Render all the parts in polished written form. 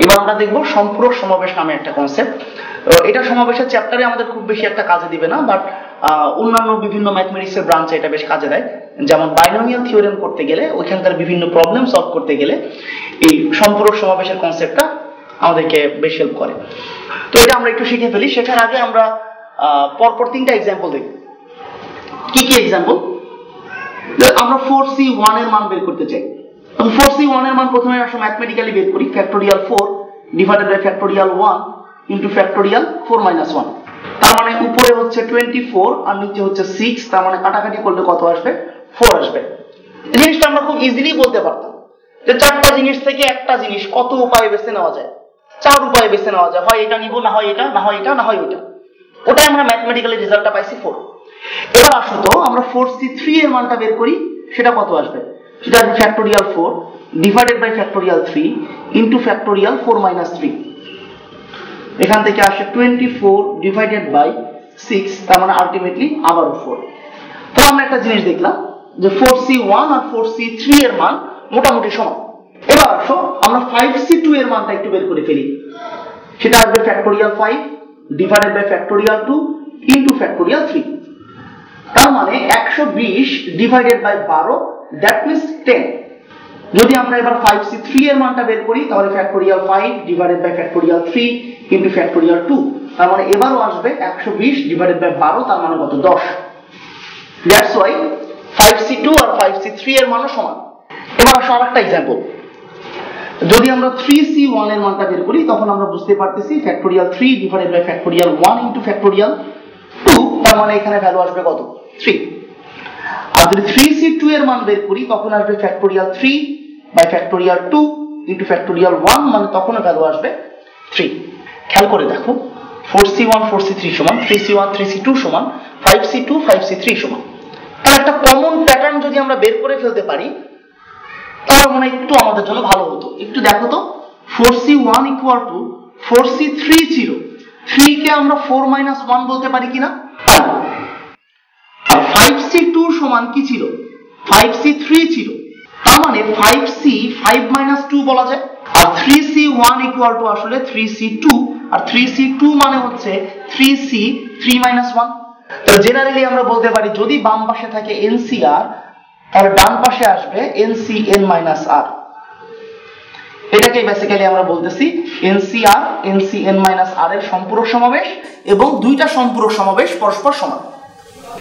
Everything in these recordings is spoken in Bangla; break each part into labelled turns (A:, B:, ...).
A: এবার আমরা দেখব সম্পূরক সমাবেশ নামে একটা কনসেপ্ট। এটা সমাবেশের চ্যাপ্টারে আমাদের খুব বেশি একটা কাজে দিবে না, বাট অন্যান্য বিভিন্ন ম্যাথমেটিক্সের ব্রাঞ্চে এটা বেশ কাজে দেয়। যেমন বাইনোমিয়াল থিওরেম করতে গেলে, ওইখানকার বিভিন্ন প্রবলেম সলভ করতে গেলে এই সম্পূরক সমাবেশের কনসেপ্টটা আমাদেরকে বেশ হেল্প করে। তো এটা আমরা একটু শিখে ফেলি। শেখার আগে আমরা পরপর 3টা এক্সাম্পল দেখব। কি কি এক্সাম্পল? আমরা 4c1 এর মান বের করতে চাই। 4c1 এর মান প্রথমে আমরা ম্যাথমেটিক্যালি বের করি। Factorial 4 divided by factorial 1 into factorial 4 - 1। তার মানে উপরে হচ্ছে 24 আর নিচে হচ্ছে 6, তার মানে কাটাকাটি করলে কত আসবে? 4 আসবে। এই জিনিসটা আমরা খুব ইজিলি বলতে পারতাম যে 4টা জিনিস থেকে একটা জিনিস কত উপায়ে বেছে নেওয়া যায়। 4 উপায়ে বেছে নেওয়া যায়, হয় এটা নিব, না হয় এটা, না হয় এটা, না হয় ওইটা। ওটাই আমরা ম্যাথমেটিক্যালি রেজাল্টটা পাইছি 4। এবার আসো তো আমরা 4c3 এর মানটা বের করি, সেটা কত আসবে? সেটা আসবে factorial 4 divided by factorial 3 into factorial 4 - 3। এখান থেকে আসে 24 ডিভাইডেড বাই 6, তার মানে আলটিমেটলি আবারও 4। তো আমরা একটা জিনিস দেখলাম যে 4c1 আর 4c3 এর মান মোটামুটি সমান। এবার আসো আমরা 5c2 এর মানটা একটু বের করে ফেলি। সেটা আসবে factorial 5 divided by factorial 2 into factorial 3। তার মানে 120 ডিভাইডেড বাই 12, দ্যাট মিন্স 10। যদি আমরা এবার 5c3 এর মানটা বের করি, তাহলে factorial 5 divided by factorial 3 into factorial 2, তার মানে এবারও আসবে 120 ডিভাইডেড বাই 12, তার মানে কত? 10। That's why 5c2 R 5c3 এর মানও সমান। এবার আসো আরেকটা एग्जांपल। যদি আমরা 3c1 এর মানটা বের করি, তখন আমরা বুঝতে পারতেছি factorial 3 divided by factorial 1 into factorial 2, তার মানে এখানে ভ্যালু আসবে কত? 3। আর যদি 3c2 এর মান বের করি, তখন আসবে factorial 3 by factorial 2 into factorial 1, মানে তখন ভ্যালু আসবে 3। খেয়াল করে দেখো 4c1 4c3 সমান, 3c1 3c2 সমান, 5c2 5c3 সমান। তাহলে একটা কমন প্যাটার্ন যদি আমরা বের করে ফেলতে পারি, তাহলে মনে একটু আমাদের জন্য ভালো হতো। একটু দেখো তো, 4c1 ইকুয়াল টু 4c3 ছিল, 3 কে আমরা 4 - 1 বলতে পারি কিনা? আর 5c2 সমান কি ছিল? 5c3 ছিল, তার মানে 5c 5 - 2 বলা যায়। আর 3c1 ইকুয়াল টু আসলে 3c2, আর 3c2 মানে হচ্ছে 3c 3 - 1। তো জেনারেলি আমরা বলতে পারি যদি বাম পাশে থাকে NCR, তাহলে ডান পাশে আসবে NCN - R। এটাকে বেসিক্যালি আমরা বলতেছি NCR NCN - R এর সম্পূরক সমাবেশ, এবং দুইটা সম্পূরক সমাবেশ পরস্পর সমান।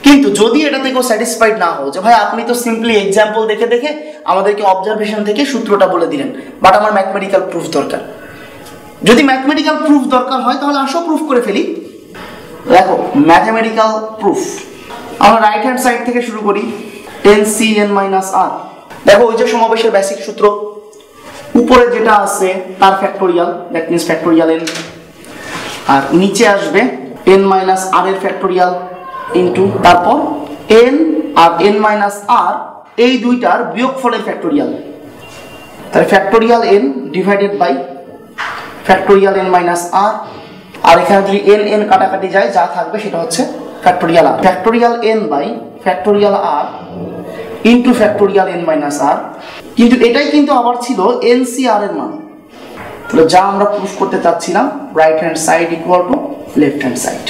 A: কিন্তু যদি এটা থেকে স্যাটিসফাইড না হও যে ভাই আপনি তো সিম্পলি एग्जांपल দেখে দেখে আমাদেরকে অবজারভেশন থেকে সূত্রটা বলে দিলেন, বাট আমার ম্যাথমেটিক্যাল প্রুফ দরকার। যদি ম্যাথমেটিক্যাল প্রুফ দরকার হয়, তাহলে আসো প্রুফ করে ফেলি। দেখো ম্যাথমেটিক্যাল প্রুফ, আমরা রাইট হ্যান্ড সাইড থেকে শুরু করি। NCN - R, দেখো ওই যে সমাবেশের বেসিক সূত্র, উপরে যেটা আছে তার factorial, that means factorial n, আর নিচে আসবে n - R এর ফ্যাক্টোরিয়াল ইনটু তারপর n আর n - R এই দুইটার বিয়োগফলের ফ্যাক্টোরিয়াল। তাহলে factorial n divided by factorial n - R, আর এখানে যদি n n কাটাকাটি যায়, যা থাকবে সেটা হচ্ছে factorial r। Factorial n by factorial r into factorial n - R, কিন্তু এটাই কিন্তু আবার ছিল NCR এর মান। তাহলে যা আমরা প্রুফ করতে চাচ্ছিলাম, right hand side equal to left hand side.